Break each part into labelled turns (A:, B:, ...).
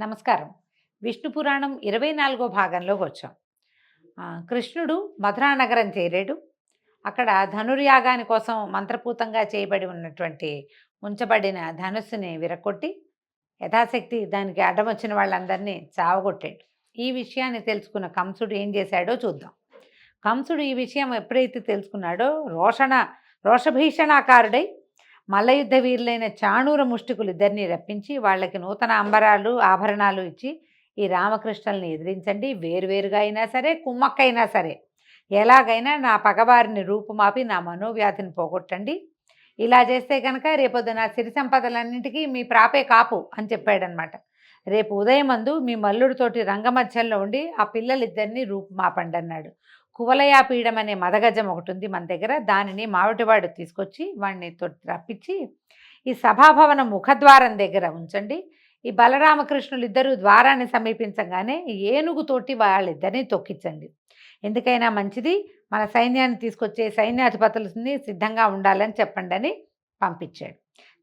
A: నమస్కారం. విష్ణు పురాణం 24వ భాగంలోకి వచ్చాం. కృష్ణుడు మధురా నగరం చేరాడు. అక్కడ ధనుర్యాగాని కోసం మంత్రపూతంగా చేయబడి ఉన్నటువంటి ఉంచబడిన ధనుస్సుని విరగొట్టి యథాశక్తి దానికి అడ్డం వచ్చిన వాళ్ళందరినీ చావగొట్టాడు. ఈ విషయాన్ని తెలుసుకున్న కంసుడు ఏం చేశాడో చూద్దాం. కంసుడు ఈ విషయం ఎప్పుడైతే తెలుసుకున్నాడో రోషభీషణాకారుడై మల్లయుద్ధ వీరులైన చాణూర ముష్టికులు ఇద్దరిని రప్పించి వాళ్ళకి నూతన అంబరాలు ఆభరణాలు ఇచ్చి ఈ రామకృష్ణల్ని ఎదిరించండి, వేరువేరుగా అయినా సరే కుమ్మక్కైనా సరే ఎలాగైనా నా పగవారిని రూపుమాపి నా మనోవ్యాధిని పోగొట్టండి, ఇలా చేస్తే కనుక రేపొద్దున సిరి సంపదలన్నింటికీ మీ ప్రాపే కాపు అని చెప్పాడనమాట. రేపు ఉదయమందు మీ మల్లుడితోటి రంగమధ్యంలో ఉండి ఆ పిల్లలిద్దరినీ రూపుమాపండి అన్నాడు. కువలయాపీఠం అనే మదగజం ఒకటి ఉంది మన దగ్గర, దానిని మావిటివాడు తీసుకొచ్చి వాడిని రప్పించి ఈ సభాభవనం ముఖద్వారం దగ్గర ఉంచండి. ఈ బలరామకృష్ణులు ఇద్దరు ద్వారాన్ని సమీపించగానే ఏనుగుతోటి వాళ్ళిద్దరిని తొక్కించండి. ఎందుకైనా మంచిది, మన సైన్యాన్ని తీసుకొచ్చే సైన్యాధిపతులని సిద్ధంగా ఉండాలని చెప్పండి అని పంపించాడు.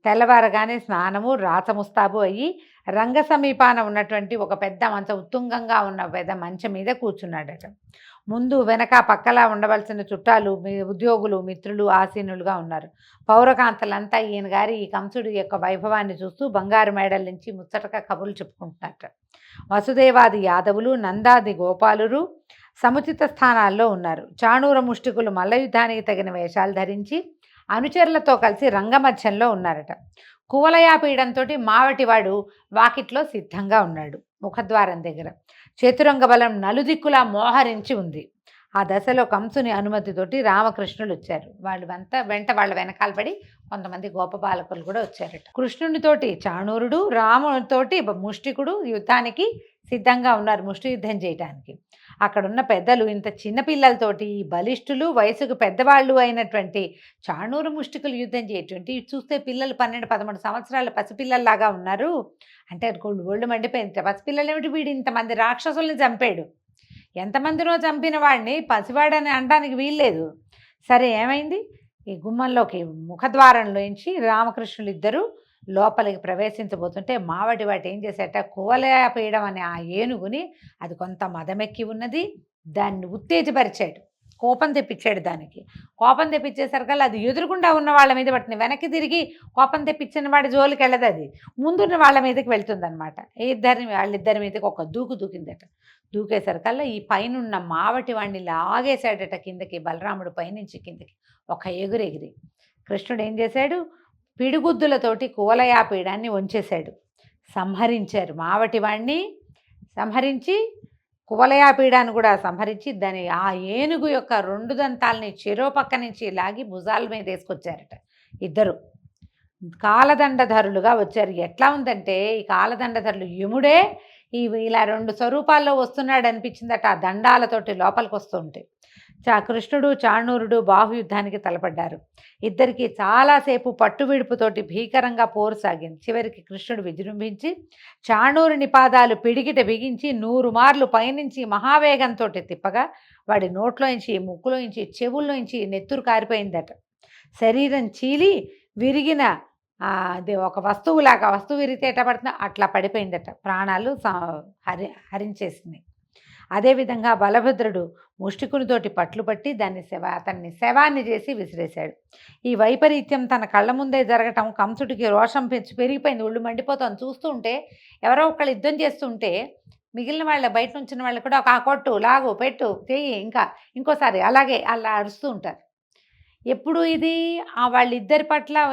A: తెల్లవారగానే స్నానము రాచముస్తాబు అయ్యి రంగ సమీపాన ఉన్నటువంటి ఒక పెద్ద మంచం, ఉత్తుంగంగా ఉన్న పెద్ద మంచం మీద కూర్చున్నాడట. ముందు వెనక పక్కలా ఉండవలసిన చుట్టాలు, ఉద్యోగులు, మిత్రులు ఆసీనులుగా ఉన్నారు. పౌరకాంతలంతా ఈయన గారి ఈ కంసుడి యొక్క వైభవాన్ని చూస్తూ బంగారు మేడల నుంచి ముచ్చటగా కబుర్లు చెప్పుకుంటున్నట్ట. వసుదేవాది యాదవులు, నందాది గోపాలురు సముచిత స్థానాల్లో ఉన్నారు. చాణూర ముష్టికులు మల్లయుద్ధానికి తగిన వేషాలు ధరించి అనుచరులతో కలిసి రంగమధ్యంలో ఉన్నారట. కువలయాపీడంతో మావటివాడు వాకిట్లో సిద్ధంగా ఉన్నాడు. ముఖద్వారం దగ్గర చతురంగ బలం నలుదిక్కులా మోహరించి ఉంది. ఆ దశలో కంసుని అనుమతితోటి రామకృష్ణులు వచ్చారు. వెంట వాళ్ళ వెనకాల పడి కొంతమంది గోపబాలకులు కూడా వచ్చారట. కృష్ణునితోటి చాణూరుడు, రామునితోటి ముష్టికుడు యుద్ధానికి సిద్ధంగా ఉన్నారు, ముష్టి యుద్ధం చేయటానికి. అక్కడున్న పెద్దలు ఇంత చిన్నపిల్లలతోటి బలిష్ఠులు, వయసుకు పెద్దవాళ్ళు అయినటువంటి చాణూరు ముష్టికులు యుద్ధం చేయటువంటి చూస్తే పిల్లలు 12-13 సంవత్సరాల పసిపిల్లల్లాగా ఉన్నారు. అంటే ఒళ్ళు మండిపోయింది. పసిపిల్లలు ఏమిటి, వీడు ఇంతమంది రాక్షసుల్ని చంపాడు, ఎంతమందినో చంపిన వాడిని పసివాడని అనడానికి వీల్లేదు. సరే ఏమైంది, ఈ గుమ్మంలోకి ముఖద్వారంలోంచి రామకృష్ణులు ఇద్దరు లోపలికి ప్రవేశించబోతుంటే మావటి వాటి ఏం చేసేట, కువలయాపీడం అనే ఆ ఏనుగుని, అది కొంత మదమెక్కి ఉన్నది, దాన్ని ఉత్తేజపరిచాడు, కోపం తెప్పించాడు. దానికి కోపం తెప్పించేసరికల్లా అది ఎదురుగుండా ఉన్న వాళ్ళ మీద పట్టింది. వెనక్కి తిరిగి కోపం తెప్పించిన వాడి జోలికి వెళ్ళదు, అది ముందున్న వాళ్ళ మీదకి వెళ్తుందనమాట. వాళ్ళిద్దరి మీదకి ఒక దూకిందట. దూకేసరికల్లా ఈ పైనున్న మావటి వాడిని లాగేశాడట కిందకి, బలరాముడు పైనుంచి కిందకి ఒక ఎగిరి. కృష్ణుడు ఏం చేశాడు, పిడిగుద్దులతోటి కువలయాపీడాన్ని వంచేశాడు. సంహరించారు మావటి వాడిని, సంహరించి కువలయాపీడాన్ని కూడా సంహరించి దాని ఆ ఏనుగు యొక్క 2 దంతాలని చెరో పక్క నుంచి లాగి భుజాల మీద వేసుకొచ్చారట. ఇద్దరు కాలదండధరులుగా వచ్చారు. ఎట్లా ఉందంటే ఈ కాలదండధరులు యముడే ఇలా 2 స్వరూపాల్లో వస్తున్నాడు అనిపించిందట. ఆ దండాలతోటి లోపలికి వస్తుంటే కృష్ణుడు చాణూరుడు బాహుయుద్ధానికి తలపడ్డారు. ఇద్దరికి చాలాసేపు పట్టువిడుపుతోటి భీకరంగా పోరు సాగింది. చివరికి కృష్ణుడు విజృంభించి చాణూరుని పాదాలు పిడికిట బిగించి 100 మార్లు పైనుంచి మహావేగంతో తిప్పగా వాడి నోట్లోంచి, ముక్కులోంచి, చెవుల్లోంచి నెత్తురు కారిపోయిందట. శరీరం చీలి విరిగిన అది ఒక వస్తువులాగా, వస్తువు విరిగితే ఎట్లా పడుతుందో అట్లా పడిపోయిందట. ప్రాణాలు హరించేసినాయి. అదేవిధంగా బలభద్రుడు ముష్టికునితోటి పట్లు పట్టి అతన్ని శవాన్ని చేసి విసిరేశాడు. ఈ వైపరీత్యం తన కళ్ళ ముందే జరగటం కంసుడికి రోషం పెరిగిపోయింది. ఒళ్ళు మండిపోతాను చూస్తూ ఉంటే. ఎవరో ఒకళ్ళు యుద్ధం చేస్తుంటే మిగిలిన వాళ్ళ బయట నుంచిన వాళ్ళు కూడా ఒక కొట్టు, లాగు, పెట్టు, చెయ్యి, ఇంకోసారి అలాగే అలా అరుస్తూ ఉంటారు. ఎప్పుడు ఇది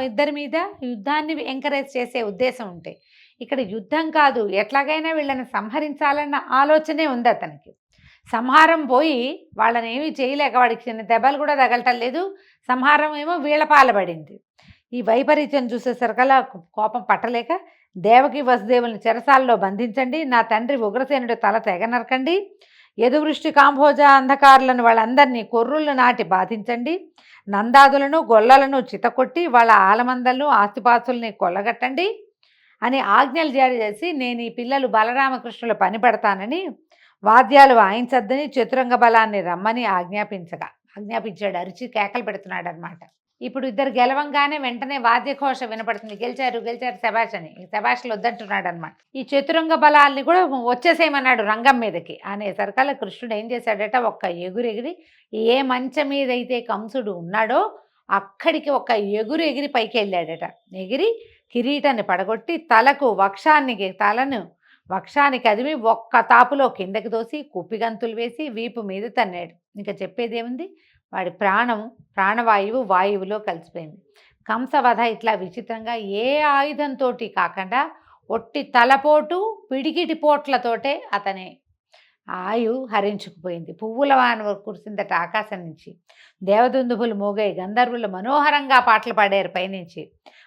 A: ఇద్దరి మీద యుద్ధాన్ని ఎంకరేజ్ చేసే ఉద్దేశం ఉంటే, ఇక్కడ యుద్ధం కాదు, ఎట్లాగైనా వీళ్ళని సంహరించాలన్న ఆలోచనే ఉంది అతనికి. సంహారం పోయి వాళ్ళని ఏమీ చేయలేక వాడికి చిన్న దెబ్బలు కూడా తగలటం లేదు. సంహారం ఏమో వీళ్ళ పాలబడింది. ఈ వైపరీత్యం చూసేసరికల్లా కోపం పట్టలేక దేవకి వసుదేవుల్ని చెరసాలలో బంధించండి, నా తండ్రి ఉగ్రసేనుడి తల తెగ నరకండి, యదువృష్టి కాంభోజ అంధకారులను వాళ్ళందరినీ కొర్రుళ్ళు నాటి బాధించండి, నందాదులను గొల్లలను చితకొట్టి వాళ్ళ ఆలమందలను ఆస్తిపాస్తుల్ని కొల్లగట్టండి అని ఆజ్ఞలు జారీ చేసి నేను ఈ పిల్లలు బలరామకృష్ణుల పని పడతానని వాద్యాలు వాయించద్దని చతురంగ బలాన్ని రమ్మని ఆజ్ఞాపించాడు. అరిచి కేకలు పెడుతున్నాడు అనమాట. ఇప్పుడు ఇద్దరు గెలవంగానే వెంటనే వాద్యఘోష వినపడుతుంది, గెలిచారు గెలిచారు శభాష్ అని. శభాష్లు వద్దంటున్నాడు అనమాట. ఈ చతురంగ బలాల్ని కూడా వచ్చేసేయమన్నాడు రంగం మీదకి అనేసరికల్లా కృష్ణుడు ఏం చేశాడట, ఒక్క ఎగురెగిరి ఏ మంచం మీదైతే కంసుడు ఉన్నాడో అక్కడికి ఒక ఎగిరి పైకి వెళ్ళాడట. ఎగిరి కిరీటాన్ని పడగొట్టి తలను వక్షానికి అదిమి ఒక్క తాపులో కిందకి దోసి కుప్పిగంతులు వేసి వీపు మీద తన్నాడు. ఇంకా చెప్పేదేముంది, వాడి ప్రాణవాయువు వాయువులో కలిసిపోయింది. కంసవధ ఇట్లా విచిత్రంగా ఏ ఆయుధంతో కాకుండా ఒట్టి తలపోటు పిడికిటి పోట్లతోటే అతని ఆయు హరించుకుపోయింది. పువ్వుల వాన కురిసిందట ఆకాశం నుంచి. దేవదుందుభులు మోగాయి, గంధర్వులు మనోహరంగా పాటలు పాడారు పైనుంచి.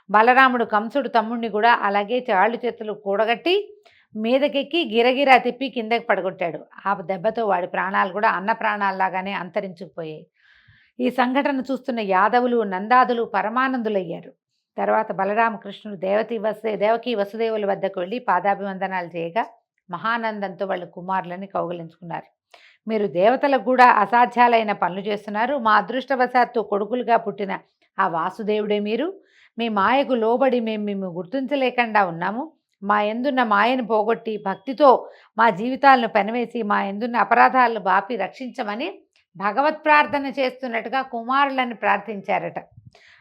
A: బలరాముడు కంసుడు తమ్ముడిని కూడా అలాగే చాళ్ళు చేతులు కూడగట్టి మీదకెక్కి గిరగిరా తిప్పి కిందకి పడగొట్టాడు. ఆ దెబ్బతో వాడి ప్రాణాలు కూడా అన్న ప్రాణాల్లాగానే అంతరించుకుపోయాయి. ఈ సంఘటన చూస్తున్న యాదవులు నందాదులు పరమానందులయ్యారు. తర్వాత బలరామకృష్ణుడు దేవకీ వసుదేవుల వద్దకు వెళ్ళి పాదాభివందనాలు చేయగా మహానందంతో వాళ్ళ కుమారులని కౌగిలించుకున్నారు. మీరు దేవతలకు కూడా అసాధ్యాలైన పనులు చేస్తున్నారు. మా అదృష్టవశాత్తు కొడుకులుగా పుట్టిన ఆ వాసుదేవుడే మీరు. మీ మాయకు లోబడి మేము గుర్తించలేకుండా ఉన్నాము. మా ఎందున్న మాయను పోగొట్టి భక్తితో మా జీవితాలను పెనవేసి మా ఎందున్న అపరాధాలను బాపి రక్షించమని భగవత్ ప్రార్థన చేస్తున్నట్టుగా కుమారులను ప్రార్థించారట.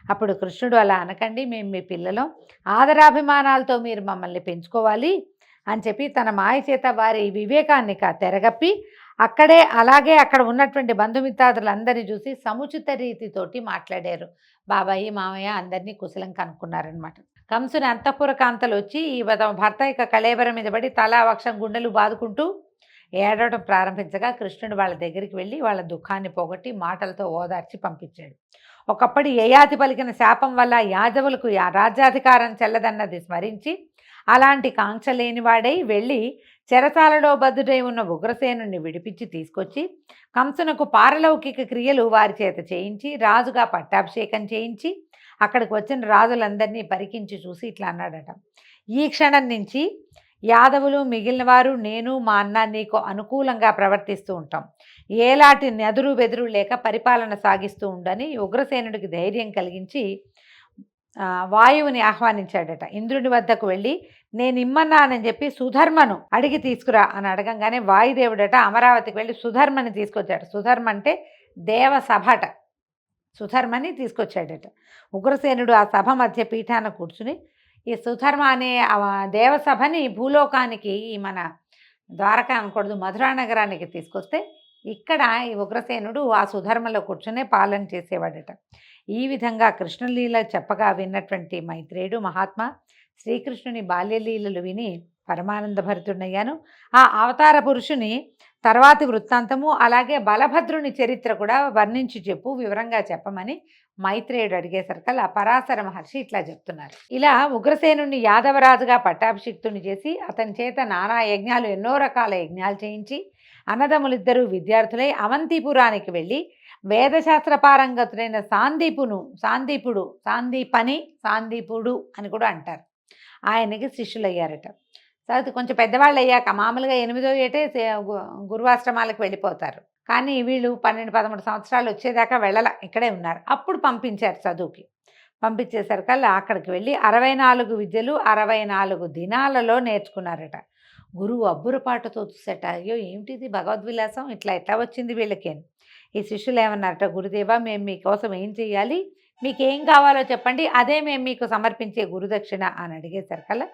A: అప్పుడు కృష్ణుడు, అలా అనకండి, మేము మీ పిల్లలం, ఆదరాభిమానాలతో మీరు మమ్మల్ని పెంచుకోవాలి అని చెప్పి తన మాయ చేత వారి వివేకాన్ని తెరగప్పి అలాగే అక్కడ ఉన్నటువంటి బంధుమిత్రాదులందరినీ చూసి సముచిత రీతితోటి మాట్లాడారు. బాబాయి మామయ్య అందరినీ కుశలం కనుక్కున్నారనమాట. కంసుని అంతఃపుర కాంతలు వచ్చి ఈ భర్త యొక్క కళేబరం మీద పడి తలా వక్షం గుండెలు బాదుకుంటూ ఏడవడం ప్రారంభించగా కృష్ణుడు వాళ్ళ దగ్గరికి వెళ్ళి వాళ్ళ దుఃఖాన్ని పోగొట్టి మాటలతో ఓదార్చి పంపించాడు. ఒకప్పటి యయాతి పలికిన శాపం వల్ల యాదవులకు రాజ్యాధికారం చెల్లదన్నది స్మరించి అలాంటి కాంక్ష లేనివాడై వెళ్ళి చెరసాలలో బద్దుడై ఉన్న ఉగ్రసేనుని విడిపించి తీసుకొచ్చి కంసునకు పారలౌకిక క్రియలు వారి చేత చేయించి రాజుగా పట్టాభిషేకం చేయించి అక్కడికి వచ్చిన రాజులందరినీ పరికించి చూసి ఇట్లా అన్నాడట, ఈ క్షణం నుంచి యాదవులు మిగిలిన వారు నేను మా అన్న నీకు అనుకూలంగా ప్రవర్తిస్తూ ఉంటాం. ఏలాంటి నెదురు బెదురు లేక పరిపాలన సాగిస్తూ ఉండని ఉగ్రసేనుడికి ధైర్యం కలిగించి వాయువుని ఆహ్వానించాడట. ఇంద్రుడి వద్దకు వెళ్ళి నేను ఇమ్మన్నానని చెప్పి సుధర్మను అడిగి తీసుకురా అని అడగంగానే వాయుదేవుడట అమరావతికి వెళ్ళి సుధర్మని తీసుకొచ్చాడు. సుధర్మ అంటే దేవసభట. సుధర్మని తీసుకొచ్చాడట. ఉగ్రసేనుడు ఆ సభ మధ్య పీఠాన కూర్చుని ఈ సుధర్మ అనే దేవసభని భూలోకానికి మన ద్వారకా అనకూడదు మధురా నగరానికి తీసుకొస్తే ఇక్కడ ఈ ఉగ్రసేనుడు ఆ సుధర్మలో కూర్చునే పాలన చేసేవాడట. ఈ విధంగా కృష్ణలీల చెప్పగా విన్నటువంటి మైత్రేయుడు మహాత్మా శ్రీకృష్ణుని బాల్యలీలలు విని పరమానంద భరితుడయ్యాను. ఆ అవతార పురుషుని తర్వాతి వృత్తాంతము అలాగే బలభద్రుని చరిత్ర కూడా వర్ణించి వివరంగా చెప్పమని మైత్రేయుడు అడిగేసరికల్లా పరాశర మహర్షి ఇట్లా చెప్తున్నారు. ఇలా ఉగ్రసేనుని యాదవరాజుగా పట్టాభిషిక్తుని చేసి అతని చేత నానా యజ్ఞాలు ఎన్నో రకాల యజ్ఞాలు చేయించి అన్నదమ్ములిద్దరూ విద్యార్థులై అవంతిపురానికి వెళ్ళి వేదశాస్త్ర పారంగతుడైన సాందీపుడు అని కూడా అంటారు, ఆయనకి శిష్యులయ్యారట. తర్వాత కొంచెం పెద్దవాళ్ళు అయ్యాక మామూలుగా 8వ ఏటే గురువాశ్రమాలకు వెళ్ళిపోతారు. కానీ వీళ్ళు 12-13 సంవత్సరాలు వచ్చేదాకా వెళ్ళాల, ఇక్కడే ఉన్నారు. అప్పుడు పంపించారు చదువుకి. పంపించేసరికల్లా అక్కడికి వెళ్ళి 64 విద్యలు 64 దినాలలో నేర్చుకున్నారట. గురువు అబ్బురపాటుతో చూసేట, అయ్యో ఏమిటిది భగవద్విలాసం, ఇట్లా వచ్చింది వీళ్ళకి. ఈ శిష్యులు ఏమన్నారట, గురుదేవా మేము మీకోసం ఏం చెయ్యాలి, మీకేం కావాలో చెప్పండి, అదే మేము మీకు సమర్పించే గురుదక్షిణ అని అడిగేసరికల్లా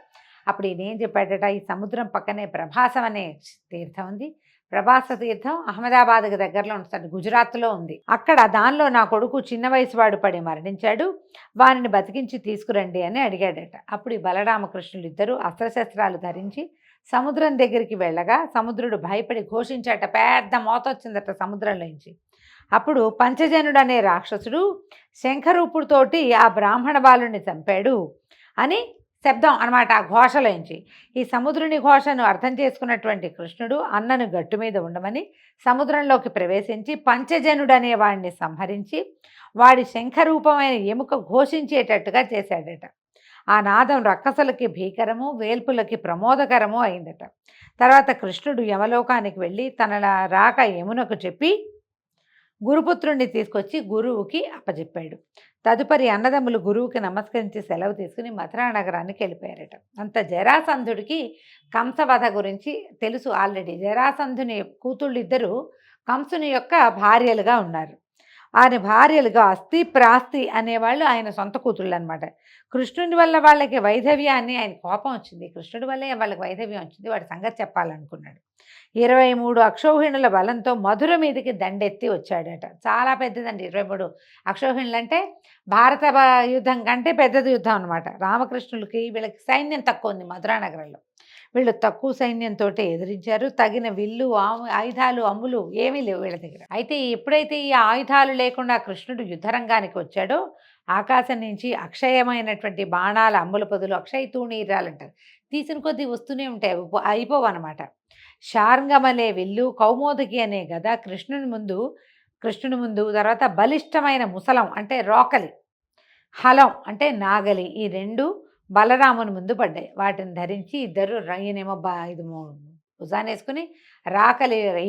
A: అప్పుడు ఈయనేం చెప్పాడట, ఈ సముద్రం పక్కనే ప్రభాసం అనే తీర్థం ఉంది. ప్రభాస తీర్థం అహ్మదాబాద్కి దగ్గరలో ఉంటుంది, గుజరాత్లో ఉంది. అక్కడ దానిలో నా కొడుకు చిన్న వయసు వాడు పడి మరణించాడు, వారిని బతికించి తీసుకురండి అని అడిగాడట. అప్పుడు ఈ బలరామకృష్ణులు ఇద్దరు అస్త్రశస్త్రాలు ధరించి సముద్రం దగ్గరికి వెళ్ళగా సముద్రుడు భయపడి ఘోషించాట, పెద్ద మోత వచ్చిందట సముద్రంలోంచి. అప్పుడు పంచజనుడు అనే రాక్షసుడు శంఖరూపుడితోటి ఆ బ్రాహ్మణ బాలుని చంపాడు అని శబ్దం అనమాట ఆ ఘోషలోంచి. ఈ సముద్రుని ఘోషను అర్థం చేసుకున్నటువంటి కృష్ణుడు అన్నను గట్టు మీద ఉండమని సముద్రంలోకి ప్రవేశించి పంచజనుడు అనే వాడిని సంహరించి వాడి శంఖరూపమైన ఎముక ఘోషించేటట్టుగా చేశాడట. ఆ నాదం రక్కసులకి భీకరము, వేల్పులకి ప్రమోదకరము అయిందట. తర్వాత కృష్ణుడు యమలోకానికి వెళ్ళి తన రాక యమునకు చెప్పి గురుపుత్రుణ్ణి తీసుకొచ్చి గురువుకి అప్పచెప్పాడు. తదుపరి అన్నదమ్ములు గురువుకి నమస్కరించి సెలవు తీసుకుని మథురా నగరానికి వెళ్ళిపోయారట. అంత జరాసంధుడికి కంసవధ గురించి తెలుసు ఆల్రెడీ. జరాసంధుని కూతుళ్ళు ఇద్దరు కంసుని యొక్క భార్యలుగా ఉన్నారు. ఆయన భార్యలుగా అస్థి ప్రాస్తి అనేవాళ్ళు ఆయన సొంత కూతుళ్ళు అనమాట. కృష్ణుడి వల్ల వాళ్ళకి వైధవ్యాన్ని, ఆయన కోపం వచ్చింది, కృష్ణుడి వల్లే వాళ్ళకి వైధవ్యం వచ్చింది, వాడి సంగతి చెప్పాలనుకున్నాడు. 23 అక్షౌహిణుల బలంతో మధుర మీదకి దండెత్తి వచ్చాడట. చాలా పెద్దదండి 23 అక్షౌహిణులు అంటే భారత యుద్ధం కంటే పెద్దది యుద్ధం అనమాట. రామకృష్ణులకి వీళ్ళకి సైన్యం తక్కువ ఉంది మధురా నగరంలో. వీళ్ళు తక్కువ సైన్యంతో ఎదిరించారు. తగిన విల్లు ఆయుధాలు అమ్ములు ఏమీ లేవు వీళ్ళ దగ్గర. అయితే ఎప్పుడైతే ఈ ఆయుధాలు లేకుండా కృష్ణుడు యుద్ధరంగానికి వచ్చాడో ఆకాశం నుంచి అక్షయమైనటువంటి బాణాల అమ్ముల పొదులు, అక్షయ తూణీరాలంటారు, తీసిన కొద్దీ వస్తూనే ఉంటాయి, అయిపోవు అనమాట. శార్ంగమలే విల్లు, కౌమోదకి అనే గద కృష్ణుని ముందు తర్వాత బలిష్టమైన ముసలం అంటే రోకలి, హలం అంటే నాగలి, ఈ రెండు బలరాముని ముందు పడ్డాయి. వాటిని ధరించి ఇద్దరు ఈయనేమో ఇది భుజానేసుకుని,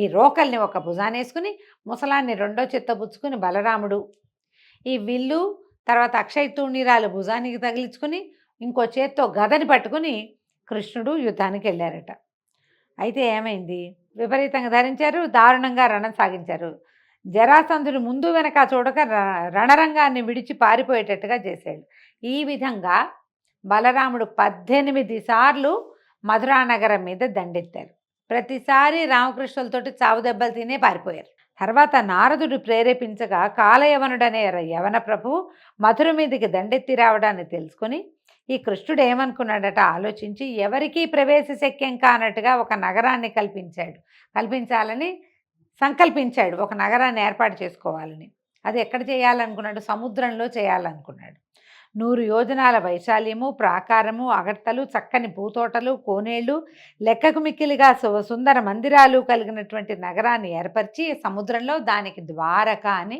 A: ఈ రోకల్ని ఒక భుజానేసుకుని, ముసలాన్ని రెండో చిత్తబుచ్చుకుని బలరాముడు ఈ విల్లు తర్వాత అక్షయ తూణీరాలు భుజానికి తగిలించుకుని ఇంకో చేత్తో గదని పట్టుకుని కృష్ణుడు యుద్ధానికి వెళ్ళారట. అయితే ఏమైంది, విపరీతంగా ధరించారు, దారుణంగా రణం సాగించారు. జరాసంధుడు ముందు వెనక చూడక రణరంగాన్ని విడిచి పారిపోయేటట్టుగా చేశాడు. ఈ విధంగా బలరాముడు 18 సార్లు మధురా నగరం మీద దండెత్తారు. ప్రతిసారి రామకృష్ణులతోటి చావు దెబ్బలు తినే పారిపోయారు. తర్వాత నారదుడు ప్రేరేపించగా కాలయవనుడనే యవన ప్రభువు మధుర మీదకి దండెత్తి రావడాన్ని తెలుసుకుని ఈ కృష్ణుడు ఏమనుకున్నాడట ఆలోచించి ఎవరికీ ప్రవేశ శక్యం కానట్టుగా ఒక నగరాన్ని కల్పించాలని సంకల్పించాడు. ఒక నగరాన్ని ఏర్పాటు చేసుకోవాలని. అది ఎక్కడ చేయాలనుకున్నాడు, సముద్రంలో చేయాలనుకున్నాడు. 100 యోజనాల వైశాల్యము, ప్రాకారము, అగర్తలు, చక్కని పూతోటలు, కోనేళ్లు, లెక్కకు మిక్కిలిగా సుందర మందిరాలు కలిగినటువంటి నగరాన్ని ఏర్పరిచి సముద్రంలో దానికి ద్వారక అని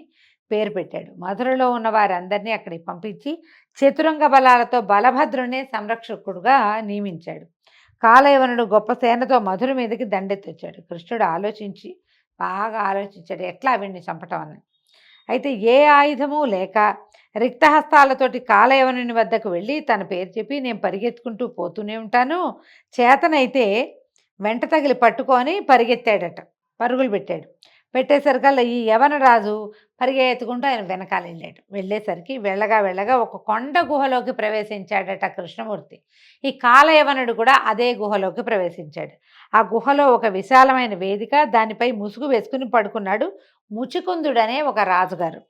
A: పేరు పెట్టాడు. మధురలో ఉన్న వారందరినీ అక్కడికి పంపించి చతురంగ బలాలతో బలభద్రునే సంరక్షకుడుగా నియమించాడు. కాలయవనుడు గొప్ప సేనతో మధుర మీదకి దండెత్తొచ్చాడు. కృష్ణుడు బాగా ఆలోచించాడు ఎట్లా వీడిని చంపటం అని. అయితే ఏ ఆయుధము లేక రిక్తహస్తాలతోటి కాలయవనుని వద్దకు వెళ్ళి తన పేరు చెప్పి నేను పరిగెత్తుకుంటూ పోతూనే ఉంటాను, చేతనైతే వెంట తగిలి పట్టుకొని పరిగెత్తాడట, పరుగులు పెట్టేసరికల్లా ఈ యవనరాజు పరిగెత్తుకుంటూ ఆయన వెనకాల వెళ్ళేసరికి వెళ్ళగా ఒక కొండ గుహలోకి ప్రవేశించాడట కృష్ణమూర్తి. ఈ కాలయవనుడు కూడా అదే గుహలోకి ప్రవేశించాడు. ఆ గుహలో ఒక విశాలమైన వేదిక, దానిపై ముసుగు వేసుకుని పడుకున్నాడు ముచికుందుడనే ఒక రాజుగారు.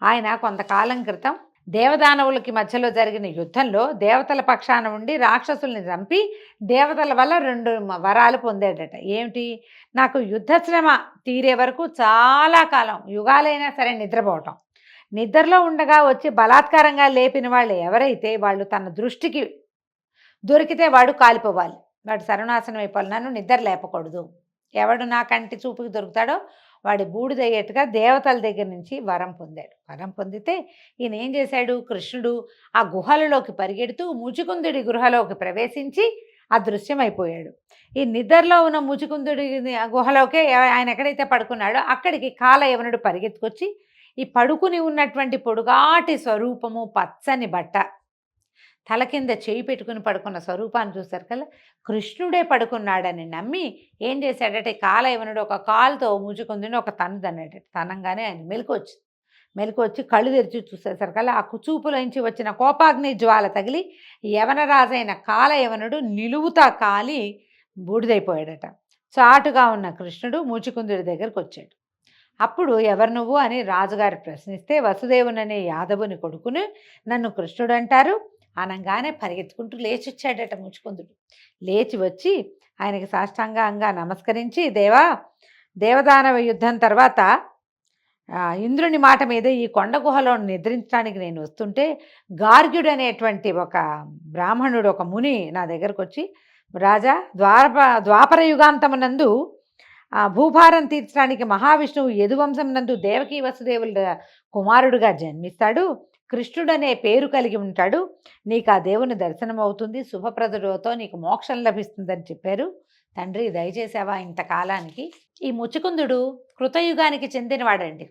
A: ఆయన కొంతకాలం క్రితం దేవదానవులకి మధ్యలో జరిగిన యుద్ధంలో దేవతల పక్షాన ఉండి రాక్షసుల్ని చంపి దేవతల వల్ల 2 వరాలు పొందాడట. ఏమిటి, నాకు యుద్ధశ్రమ తీరే వరకు చాలా కాలం యుగాలైనా సరే నిద్రపోవటం, నిద్రలో ఉండగా వచ్చి బలాత్కారంగా లేపిన వాళ్ళు ఎవరైతే వాళ్ళు తన దృష్టికి దొరికితే వాడు కాలిపోవాలి, వాడు సర్వనాశనం అయిపోవాలి, నన్ను నిద్ర లేపకూడదు, ఎవడు నా కంటి చూపుకి దొరుకుతాడో వాడి బూడిదయ్యేట్టుగా దేవతల దగ్గర నుంచి వరం పొందాడు. వరం పొందితే ఈయన ఏం చేశాడు, కృష్ణుడు ఆ గుహలలోకి పరిగెడుతూ ముచికుందుడి గృహలోకి ప్రవేశించి అదృశ్యమైపోయాడు. ఈ నిద్రలో ఉన్న ముచికుందుడి గుహలోకే ఆయన ఎక్కడైతే పడుకున్నాడో అక్కడికి కాలయవనుడు పరిగెత్తుకొచ్చి ఈ పడుకుని ఉన్నటువంటి పొడుగాటి స్వరూపము, పచ్చని బట్ట, తల కింద చేయి పెట్టుకుని పడుకున్న స్వరూపాన్ని చూశారు కదా, కృష్ణుడే పడుకున్నాడని నమ్మి ఏం చేశాడంటే కాలయవనుడు ఒక కాలుతో ముచుకుందుని ఒక తన్నుదన్నాడు. తనంగానే ఆయన మెలకు వచ్చి కళ్ళు తెరిచి చూసేసరికల్లా ఆ చూపులోంచి వచ్చిన కోపాగ్ని జ్వాల తగిలి యవనరాజైన కాలయవనుడు నిలువుతా కాలి బూడిదైపోయాడట. చాటుగా ఉన్న కృష్ణుడు ముచుకుందుడి దగ్గరకు వచ్చాడు. అప్పుడు ఎవరు నువ్వు అని రాజుగారు ప్రశ్నిస్తే వసుదేవుననే యాదవుని కొడుకుని నన్ను కృష్ణుడు అంటారు అనగానే పరిగెత్తుకుంటూ లేచి వచ్చాడట ముచుకుందుడు. లేచి వచ్చి ఆయనకి సాష్టాంగంగా నమస్కరించి దేవదానవ యుద్ధం తర్వాత ఇంద్రుని మాట మీద ఈ కొండ గుహలో నిద్రించడానికి నేను వస్తుంటే గార్గ్యుడు అనేటువంటి ఒక బ్రాహ్మణుడు, ఒక ముని నా దగ్గరకు వచ్చి, రాజా, ద్వాపర యుగాంతమునందు భూభారం తీర్చడానికి మహావిష్ణువు యదువంశం నందు దేవకీ వసుదేవుల కుమారుడుగా జన్మిస్తాడు, కృష్ణుడనే పేరు కలిగి ఉంటాడు, నీకు ఆ దేవుని దర్శనం అవుతుంది, శుభప్రదుడితో నీకు మోక్షం లభిస్తుందని చెప్పారు. తండ్రి దయచేసావా ఇంతకాలానికి. ఈ ముచుకుందుడు కృతయుగానికి చెందినవాడండి.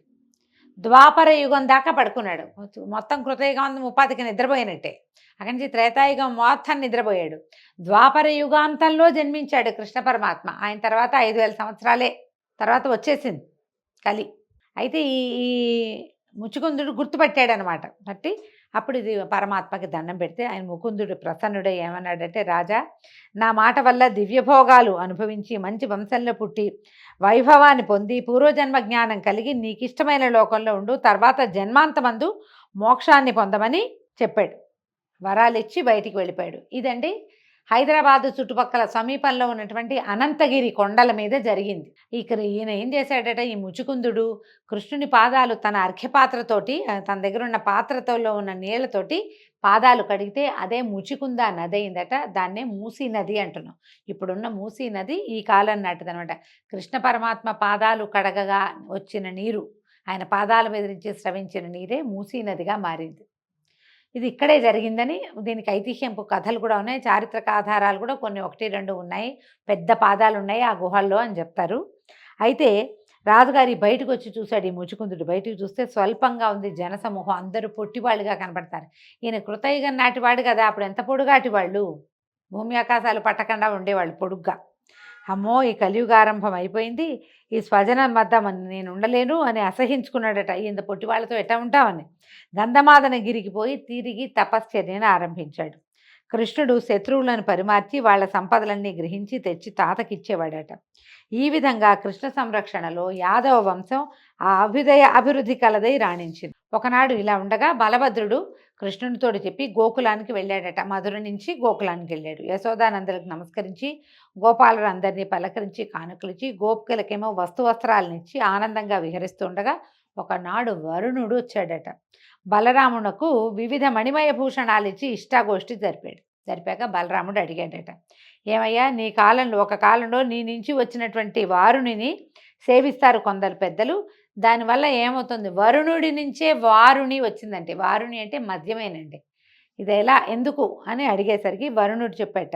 A: ద్వాపర యుగం దాకా పడుకున్నాడు. మొత్తం కృతయుగం ముప్పాతికి నిద్రపోయినట్టే. అక్కడి నుంచి త్రేతాయుగం మొత్తం నిద్రపోయాడు. ద్వాపర యుగాంతంలో జన్మించాడు కృష్ణ పరమాత్మ. ఆయన తర్వాత 5000 సంవత్సరాలే తర్వాత వచ్చేసింది కలి. అయితే ఈ ఈ ముచుకుందుడు గుర్తుపట్టాడనమాట. బట్టి అప్పుడు ఇది పరమాత్మకి దండం పెడితే ఆయన ముకుందుడు ప్రసన్నుడై ఏమన్నాడంటే, రాజా, నా మాట వల్ల దివ్యభోగాలు అనుభవించి మంచి వంశంలో పుట్టి వైభవాన్ని పొంది పూర్వజన్మ జ్ఞానం కలిగి నీకు ఇష్టమైన లోకంలో ఉండు, తర్వాత జన్మాంతమందు మోక్షాన్ని పొందమని చెప్పాడు. వరాలిచ్చి బయటికి వెళ్ళిపోయాడు. ఇదండి హైదరాబాదు చుట్టుపక్కల సమీపంలో ఉన్నటువంటి అనంతగిరి కొండల మీద జరిగింది. ఇక్కడ ఈయన ఏం చేశాడట, ఈ ముచుకుందుడు కృష్ణుని పాదాలు తన అర్ఘ్యపాత్రతోటి, తన దగ్గర ఉన్న పాత్రతో ఉన్న నీళ్లతోటి పాదాలు కడిగితే అదే ముచుకుంద నది అయిందట. దాన్నే మూసీ నది అంటున్నాం. ఇప్పుడున్న మూసీ నది ఈ కాలం నాటిదనమాట. కృష్ణ పరమాత్మ పాదాలు కడగగా వచ్చిన నీరు, ఆయన పాదాల మీద నుంచి స్రవించిన నీరే మూసీ నదిగా మారింది. ఇది ఇక్కడే జరిగిందని దీనికి ఐతిహ్యంపు కథలు కూడా ఉన్నాయి, చారిత్రక ఆధారాలు కూడా కొన్ని 1-2 ఉన్నాయి. పెద్ద పాదాలు ఉన్నాయి ఆ గుహల్లో అని చెప్తారు. అయితే రాజుగారి బయటకు వచ్చి చూశాడు ఈ ముచుకుందుడు. బయటకు చూస్తే స్వల్పంగా ఉంది జనసమూహం, అందరూ పొట్టివాళ్ళుగా కనపడతారు. ఈయన కృతయుగం నాటివాడు కదా, అప్పుడు ఎంత పొడుగాటి వాళ్ళు, భూమి ఆకాశాలు పట్టకుండా ఉండేవాళ్ళు పొడుగ్గా. అమ్మో, ఈ కలియుగారంభం అయిపోయింది, ఈ స్వజనం వద్ద నేను ఉండలేను అని అసహించుకున్నాడట. ఇంత పొట్టి వాళ్ళతో ఎట్లా ఉంటామని గంధమాదన గిరికి పోయి తిరిగి తపశ్చర్యను ఆరంభించాడు. కృష్ణుడు శత్రువులను పరిమార్చి వాళ్ళ సంపదలన్నీ గ్రహించి తెచ్చి తాతకిచ్చేవాడట. ఈ విధంగా కృష్ణ సంరక్షణలో యాదవ వంశం ఆ అభివృద్ధి కలదై రాణించింది. ఒకనాడు ఇలా ఉండగా బలభద్రుడు కృష్ణునితోడు చెప్పి గోకులానికి వెళ్ళాడట. మధుర నుంచి గోకులానికి వెళ్ళాడు. యశోదానందరికి నమస్కరించి గోపాలుడు అందరినీ పలకరించి కానుకలిచ్చి గోపికలకేమో వస్త్రాలనిచ్చి ఆనందంగా విహరిస్తూ ఉండగా ఒకనాడు వరుణుడు వచ్చాడట. బలరామునకు వివిధ మణిమయ భూషణాలు ఇచ్చి ఇష్టాగోష్ఠి జరిపాక బలరాముడు అడిగాడట, ఏమయ్యా, నీ కాలంలో ఒక కాలంలో నీ నుంచి వచ్చినటువంటి వారుణిని సేవిస్తారు కొందరు పెద్దలు, దానివల్ల ఏమవుతుంది, వరుణుడి నుంచే వారుణి వచ్చిందంటే, వారుణి అంటే మద్యమేనండి, ఇది ఎలా ఎందుకు అని అడిగేసరికి వరుణుడు చెప్పాట,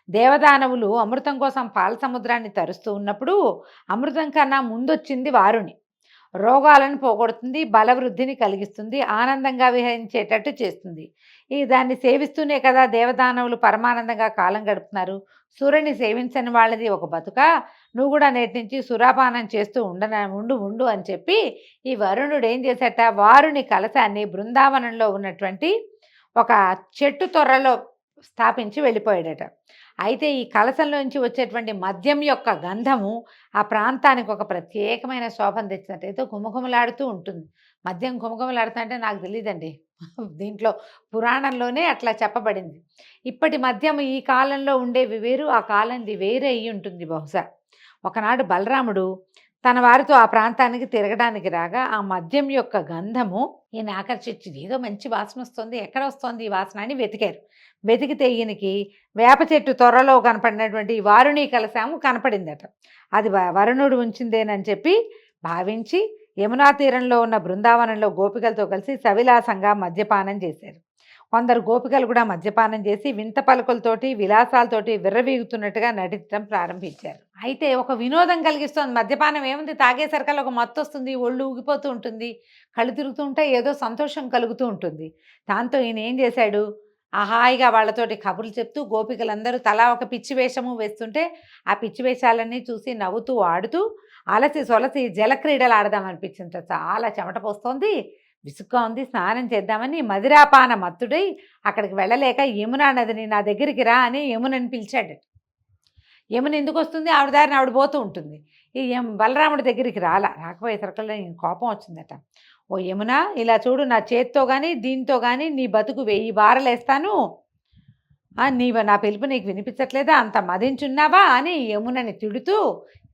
A: దేవదానవులు అమృతం కోసం పాల సముద్రాన్ని తరుస్తూ ఉన్నప్పుడు అమృతం కన్నా ముందొచ్చింది వారుణి. రోగాలను పోగొడుతుంది, బలవృద్ధిని కలిగిస్తుంది, ఆనందంగా విహరించేటట్టు చేస్తుంది. దాన్ని సేవిస్తూనే కదా దేవదానవులు పరమానందంగా కాలం గడుపుతున్నారు. సూర్యుని సేవించని వాళ్ళది ఒక బతుక, నువ్వు కూడా నేటి నుంచి సురాపానం చేస్తూ ఉండు అని చెప్పి ఈ వరుణుడు ఏం చేశాట, వారుని కలశాన్ని బృందావనంలో ఉన్నటువంటి ఒక చెట్టు తొర్రలో స్థాపించి వెళ్ళిపోయాడట. అయితే ఈ కలశంలోంచి వచ్చేటువంటి మద్యం యొక్క గంధము ఆ ప్రాంతానికి ఒక ప్రత్యేకమైన శోభను తెచ్చినట్టు, ఏదో గుమగుమలాడుతూ ఉంటుంది. మద్యం గుమగుమలాడుతుంటే నాకు తెలియదండి, దీంట్లో పురాణంలోనే అట్లా చెప్పబడింది. ఇప్పటి మద్యం ఈ కాలంలో ఉండేవి వేరు, ఆ కాలంది వేరే అయ్యి ఉంటుంది బహుశా. ఒకనాడు బలరాముడు తన వారితో ఆ ప్రాంతానికి తిరగడానికి రాగా ఆ మద్యం యొక్క గంధము ఈయన ఆకర్షించింది. ఏదో మంచి వాసన వస్తుంది, ఎక్కడ వస్తుంది ఈ వాసన అని వెతికారు. వెతికితే ఈయనకి వేప చెట్టు త్వరలో కనపడినటువంటి వారుణి కలశాము కనపడిందట. అది వరుణుడు ఉంచిందేనని చెప్పి భావించి యమునా తీరంలో ఉన్న బృందావనంలో గోపికలతో కలిసి సవిలాసంగా మద్యపానం చేశారు. కొందరు గోపికలు కూడా మద్యపానం చేసి వింత పలుకులతోటి విలాసాలతోటి విర్రవీగుతున్నట్టుగా నటించడం ప్రారంభించారు. అయితే ఒక వినోదం కలిగిస్తుంది మద్యపానం. ఏముంది, తాగేసరికల్లా ఒక మత్తు వస్తుంది, ఒళ్ళు ఊగిపోతూ ఉంటుంది, కళ్ళు తిరుగుతూ ఉంటే ఏదో సంతోషం కలుగుతూ ఉంటుంది. దాంతో ఈయన ఏం చేశాడు, హాయిగా వాళ్ళతోటి కబుర్లు చెప్తూ గోపికలందరూ తలా ఒక పిచ్చి వేషము వేస్తుంటే ఆ పిచ్చి వేషాలన్నీ చూసి నవ్వుతూ ఆడుతూ అలసి సొలసి జలక్రీడలు ఆడదామనిపించింది. చాలా చెమట పోస్తోంది, విసుగ్గా ఉంది, స్నానం చేద్దామని మదిరాపాన మత్తుడై అక్కడికి వెళ్ళలేక యమునా నదిని నా దగ్గరికి రా అని యమునని పిలిచాడు. యమున ఎందుకు వస్తుంది, ఆవిడ దారిని ఆవిడ పోతూ ఉంటుంది. ఈ బలరాముడి దగ్గరికి రాకపోయేసరికల్లా కోపం వచ్చిందట. ఓ యమున, ఇలా చూడు, నా చేత్తో కానీ దీంతో కానీ నీ బతుకు 1000 బారలేస్తాను, నా పిలుపు నీకు వినిపించట్లేదా, అంత మదించున్నావా అని యమునని తిడుతూ,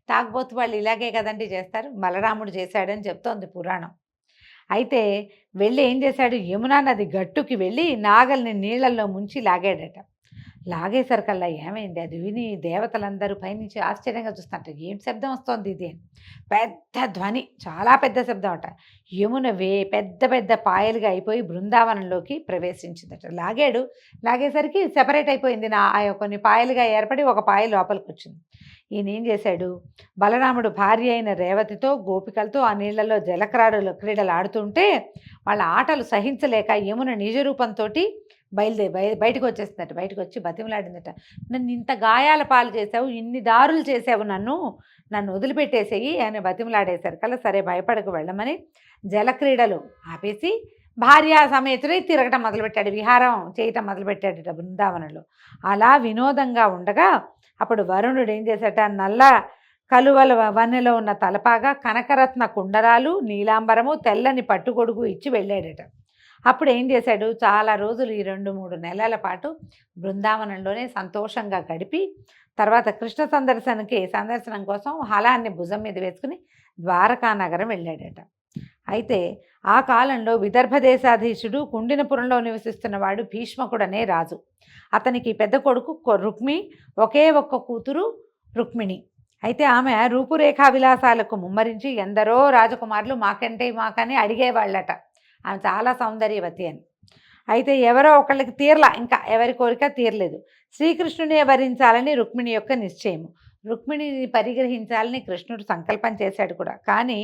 A: తాగబోతు వాళ్ళు ఇలాగే కదండి చేస్తారు, బలరాముడు చేశాడని చెప్తోంది పురాణం. అయితే వెళ్ళి ఏం చేశాడు, యమునా నది గట్టుకి వెళ్ళి నాగల్ని నీళ్లలో ముంచి లాగాడట. లాగేసరికల్లా ఏమైంది అది విని దేవతలందరూ పైనుంచి ఆశ్చర్యంగా చూస్తుంటారు. ఏం శబ్దం వస్తోంది ఇది అని. పెద్ద ధ్వని, చాలా పెద్ద శబ్దం అట. యమున పెద్ద పెద్ద పాయలుగా అయిపోయి బృందావనంలోకి ప్రవేశించిందట. లాగాడు, లాగేసరికి సెపరేట్ అయిపోయింది. కొన్ని పాయలుగా ఏర్పడి ఒక పాయ లోపలికి వచ్చింది. ఈయన ఏం చేశాడు, బలరాముడు భార్య అయిన రేవతితో గోపికలతో ఆ నీళ్లలో క్రీడలు ఆడుతుంటే వాళ్ళ ఆటలు సహించలేక యమున నిజ రూపంతో బయటకు వచ్చేస్తుందట. బయటకు వచ్చి బతిమలాడిందట, నన్ను ఇంత గాయాల పాలు చేసావు, ఇన్ని దారులు చేసావు, నన్ను వదిలిపెట్టేసేయి అని బతిమలాడేసరికల్లా సరే భయపడకు వెళ్ళమని జలక్రీడలు ఆపేసి భార్యా సమేతుడై తిరగటం మొదలుపెట్టాడు, విహారం చేయటం మొదలుపెట్టాడట బృందావనంలో. అలా వినోదంగా ఉండగా అప్పుడు వరుణుడు ఏం చేశాట, నల్ల కలువల వన్నెలో ఉన్న తలపాగా, కనకరత్న కుండరాలు, నీలాంబరము, తెల్లని పట్టుగొడుగు ఇచ్చి వెళ్ళాడట. అప్పుడు ఏం చేశాడు, చాలా రోజులు ఈ 2-3 నెలల పాటు బృందావనంలోనే సంతోషంగా గడిపి తర్వాత కృష్ణ సందర్శనం కోసం హలాన్ని భుజం మీద వేసుకుని ద్వారకా నగరం వెళ్ళాడట. అయితే ఆ కాలంలో విదర్భ దేశాధీశుడు కుండినపురంలో నివసిస్తున్నవాడు భీష్మకుడనే రాజు. అతనికి పెద్ద కొడుకు రుక్మి, ఒకే ఒక్క కూతురు రుక్మిణి. అయితే ఆమె రూపురేఖా విలాసాలకు ముమ్మరించి ఎందరో రాజకుమారులు మాకని అడిగేవాళ్ళట. ఆమె చాలా సౌందర్యవతి అని. అయితే ఎవరో ఒకళ్ళకి తీరలా, ఇంకా ఎవరి కోరిక తీరలేదు. శ్రీకృష్ణునే వరించాలని రుక్మిణి యొక్క నిశ్చయము. రుక్మిణిని పరిగ్రహించాలని కృష్ణుడు సంకల్పం చేశాడు కూడా. కానీ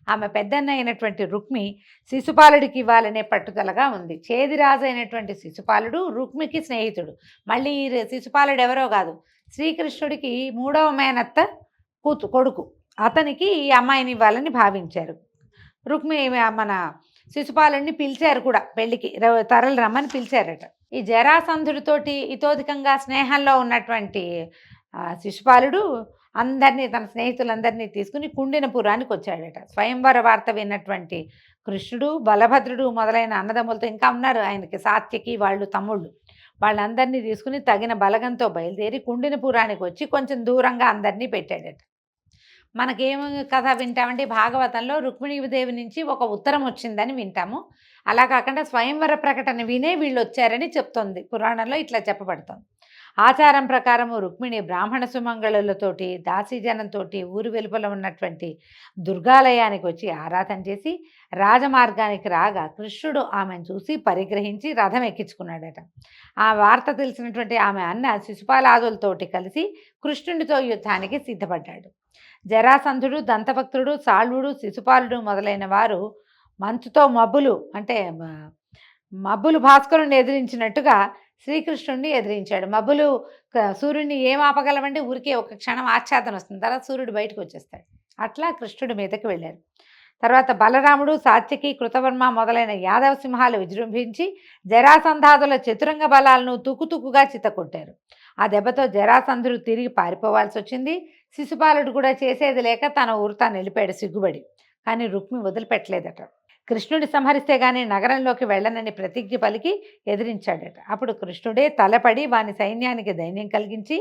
A: ఆమె పెద్దన్న అయినటువంటి రుక్మి శిశుపాలుడికి ఇవ్వాలనే పట్టుదలగా ఉంది. చేదిరాజు అయినటువంటి శిశుపాలుడు రుక్మికి స్నేహితుడు. మళ్ళీ శిశుపాలుడు ఎవరో కాదు, శ్రీకృష్ణుడికి 3వ మేనత్త కొడుకు. అతనికి ఈ అమ్మాయిని ఇవ్వాలని భావించారు. రుక్మి మన శిశుపాలుడిని పిలిచారు కూడా, పెళ్లికి తరలి రమ్మని పిలిచారట. ఈ జరాసంధుడితోటి ఇతోధికంగా స్నేహంలో ఉన్నటువంటి శిశుపాలుడు అందరినీ, తన స్నేహితులందరినీ తీసుకుని కుండినపురానికి వచ్చాడట. స్వయంవర వార్త విన్నటువంటి కృష్ణుడు, బలభద్రుడు మొదలైన అన్నదమ్ములతో ఇంకా ఉన్నారు ఆయనకి, సాత్యకి వాళ్ళు తమ్ముళ్ళు, వాళ్ళందరినీ తీసుకుని తగిన బలగంతో బయలుదేరి కుండినపురానికి వచ్చి కొంచెం దూరంగా అందరినీ పెట్టాడట. మనకేం కథ వింటామంటే భాగవతంలో రుక్మిణీదేవి నుంచి ఒక ఉత్తరం వచ్చిందని వింటాము. అలా కాకుండా స్వయంవర ప్రకటన వినే వీళ్ళు వచ్చారని చెప్తోంది పురాణంలో, ఇట్లా చెప్పబడుతోంది. ఆచారం ప్రకారము రుక్మిణి బ్రాహ్మణ సుమంగళులతోటి దాసీజనంతో ఊరు వెలుపల ఉన్నటువంటి దుర్గాలయానికి వచ్చి ఆరాధన చేసి రాజమార్గానికి రాగా కృష్ణుడు ఆమెను చూసి పరిగ్రహించి రథం ఎక్కించుకున్నాడట. ఆ వార్త తెలిసినటువంటి ఆమె అన్న శిశుపాలాదులతోటి కలిసి కృష్ణుడితో యుద్ధానికి సిద్ధపడ్డాడు. జరాసంధుడు, దంతభక్తుడు, సాళ్వుడు, శిశుపాలుడు మొదలైన వారు మంచుతో మబ్బులు భాస్కరుని ఎదిరించినట్టుగా శ్రీకృష్ణుడిని ఎదిరించాడు. మబ్బులు సూర్యుడిని ఏం ఆపగలవండి, ఊరికే ఒక క్షణం ఆచ్ఛాదన వస్తుంది, తర్వాత సూర్యుడు బయటకు వచ్చేస్తాడు. అట్లా కృష్ణుడి మీదకి వెళ్ళారు. తర్వాత బలరాముడు, సాత్యకి, కృతవర్మ మొదలైన యాదవ సింహాలు విజృంభించి జరాసంధాదుల చతురంగ బలాలను తుకుతుకుగా చిత్తకొట్టారు. ఆ దెబ్బతో జరాసంధుడు తిరిగి పారిపోవాల్సి వచ్చింది. శిశుపాలుడు కూడా చేసేది లేక తన ఊరు తాను వెళ్ళిపోయాడు సిగ్గుబడి. కానీ రుక్మి వదిలిపెట్టలేదట. కృష్ణుడి సంహరిస్తే గానీ నగరంలోకి వెళ్ళనని ప్రతిజ్ఞ పలికి ఎదిరించాడట. అప్పుడు కృష్ణుడే తలపడి వాని సైన్యానికి ధైర్యం కలిగించి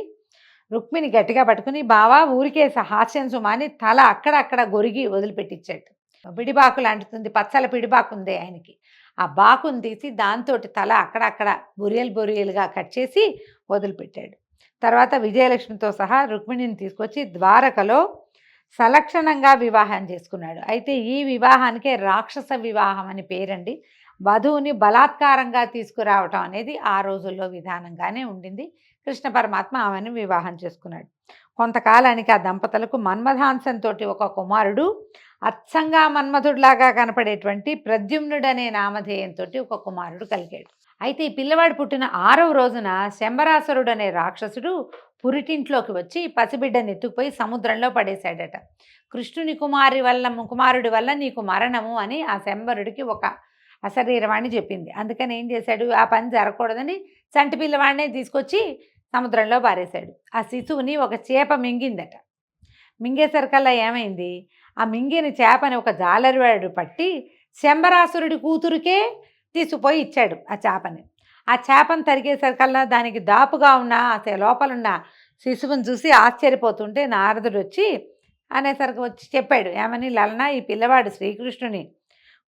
A: రుక్మిని గట్టిగా పట్టుకుని, బావా ఊరికే హాస్యం సుమాని తల అక్కడక్కడ గొరిగి వదిలిపెట్టించాడు. పిడిబాకు లాంటిది, పచ్చల పిడిబాకు ఉంది ఆయనకి. ఆ బాకుని తీసి దాంతో తల అక్కడక్కడ బొరియలుగా కట్ చేసి వదిలిపెట్టాడు. తర్వాత విజయలక్ష్మితో సహా రుక్మిణిని తీసుకొచ్చి ద్వారకలో సలక్షణంగా వివాహం చేసుకున్నాడు. అయితే ఈ వివాహానికే రాక్షస వివాహం అని పేరండి. వధువుని బలాత్కారంగా తీసుకురావటం అనేది ఆ రోజుల్లో విధానంగానే ఉండింది. కృష్ణ పరమాత్మ ఆమెను వివాహం చేసుకున్నాడు. కొంతకాలానికి ఆ దంపతులకు మన్మథాంశంతో ఒక కుమారుడు, అచ్చంగా మన్మధుడిలాగా కనపడేటువంటి ప్రద్యుమ్నుడనే నామధేయంతో ఒక కుమారుడు కలిగాడు. అయితే ఈ పిల్లవాడు పుట్టిన 6వ రోజున శంబరాసురుడు అనే రాక్షసుడు పురిటింట్లోకి వచ్చి పసిబిడ్డని ఎత్తుకుపోయి సముద్రంలో పడేశాడట. కృష్ణుని కుమారుడి వల్ల నీకు మరణము అని ఆ శంబరుడికి ఒక అశరీరవాణి చెప్పింది. అందుకని ఏం చేశాడు, ఆ పని జరగకూడదని చంటి పిల్లవాడినే తీసుకొచ్చి సముద్రంలో పారేశాడు. ఆ శిశువుని ఒక చేప మింగిందట. మింగేసరికల్లా ఏమైంది, ఆ మింగిన చేపని ఒక జాలరివాడు పట్టి శంబరాసురుడి కూతురికే తీసుకుపోయి ఇచ్చాడు ఆ చేపని. ఆ చేపను తరిగేసరికల్లా దానికి దాపుగా ఉన్న లోపలున్న శిశువుని చూసి ఆశ్చర్యపోతుంటే నారదుడు వచ్చి అనేసరికి వచ్చి చెప్పాడు, ఏమని, లలన ఈ పిల్లవాడు శ్రీకృష్ణుని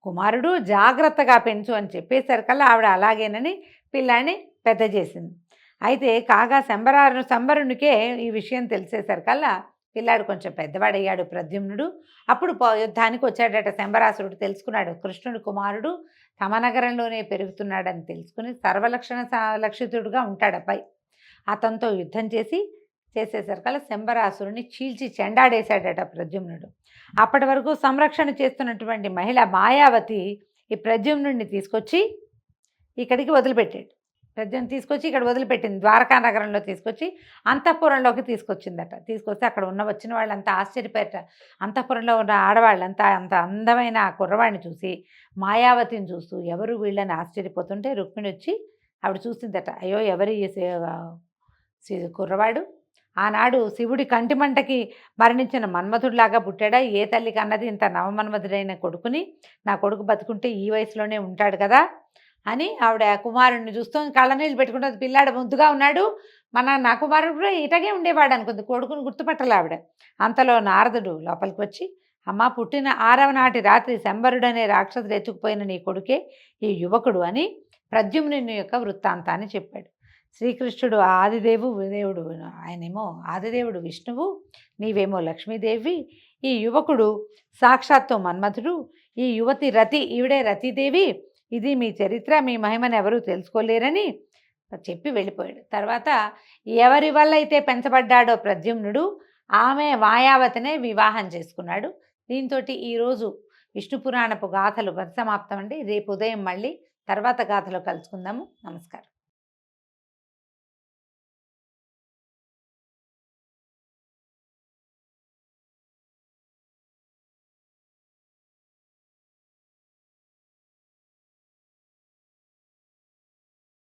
A: కుమారుడు, జాగ్రత్తగా పెంచు అని చెప్పేసరికల్లా ఆవిడ అలాగేనని పిల్లాన్ని పెద్ద చేసింది. అయితే కాగా శంబరునికే ఈ విషయం తెలిసేసరికల్లా పిల్లాడు కొంచెం పెద్దవాడయ్యాడు ప్రద్యుమ్నుడు. అప్పుడు యుద్ధానికి వచ్చాడట శంబరాసురుడు. తెలుసుకున్నాడు కృష్ణుడి కుమారుడు తమ నగరంలోనే పెరుగుతున్నాడని తెలుసుకుని లక్షితుడుగా ఉంటాడు అబ్బాయి. అతనితో యుద్ధం చేసేసరికల్లా శంబరాసురుని చీల్చి చెండాడేశాడట ప్రద్యుమ్నుడు. అప్పటి వరకు సంరక్షణ చేస్తున్నటువంటి మహిళ మాయావతి ఈ ప్రద్యుమ్నుడిని తీసుకొచ్చి ఇక్కడికి వదిలిపెట్టాడు. ప్రద్యుమ్ని తీసుకొచ్చి ఇక్కడ వదిలిపెట్టింది. ద్వారకా నగరంలో తీసుకొచ్చి అంతఃపురంలోకి తీసుకొచ్చిందట. తీసుకొస్తే అక్కడ వచ్చిన వాళ్ళంతా ఆశ్చర్యపోయారట. అంతఃపురంలో ఉన్న ఆడవాళ్ళంతా అంత అందమైన ఆ కుర్రవాడిని చూసి మాయావతిని చూస్తూ ఎవరు వీళ్ళని ఆశ్చర్యపోతుంటే రుక్మిణి వచ్చి ఆవిడ చూసిందట. అయ్యో ఎవరి కుర్రవాడు ఆనాడు శివుడి కంటిమంటకి మరణించిన మన్మథుడిలాగా పుట్టాడా? ఏ తల్లికి అన్నది ఇంత నవమన్మధుడైన కొడుకుని నా కొడుకు బతుకుంటే ఈ వయసులోనే ఉంటాడు కదా అని ఆవిడ కుమారుడిని చూస్తూ కళ్ళనీళ్ళు పెట్టుకుంటుంది. పిల్లాడు ముద్దుగా ఉన్నాడు, నా కుమారుడు కూడా ఇటగే ఉండేవాడు అనుకుంది. కొడుకుని గుర్తుపట్టాలి ఆవిడ. అంతలో నారదుడు లోపలికి వచ్చి, అమ్మ పుట్టిన 6వ నాటి రాత్రి శంబరుడనే రాక్షసుడు ఎత్తుకుపోయిన నీ కొడుకే ఈ యువకుడు అని ప్రద్యుమ్నుని యొక్క వృత్తాంతాన్ని చెప్పాడు. శ్రీకృష్ణుడు దేవుడు, ఆయనేమో ఆదిదేవుడు విష్ణువు, నీవేమో లక్ష్మీదేవి, ఈ యువకుడు సాక్షాత్తు మన్మథుడు, ఈ యువతి రతి, ఈవిడే రతీదేవి, ఇది మీ చరిత్ర, మీ మహిమను ఎవరూ తెలుసుకోలేరని చెప్పి వెళ్ళిపోయాడు. తర్వాత ఎవరి వల్ల అయితే పెంచబడ్డాడో ప్రద్యుమ్నుడు ఆమె మాయావతినే వివాహం చేసుకున్నాడు. దీంతో ఈరోజు విష్ణు పురాణపు గాథలు పరిసమాప్తం అండి. రేపు ఉదయం మళ్ళీ తర్వాత గాథలో కలుసుకుందాము. నమస్కారం.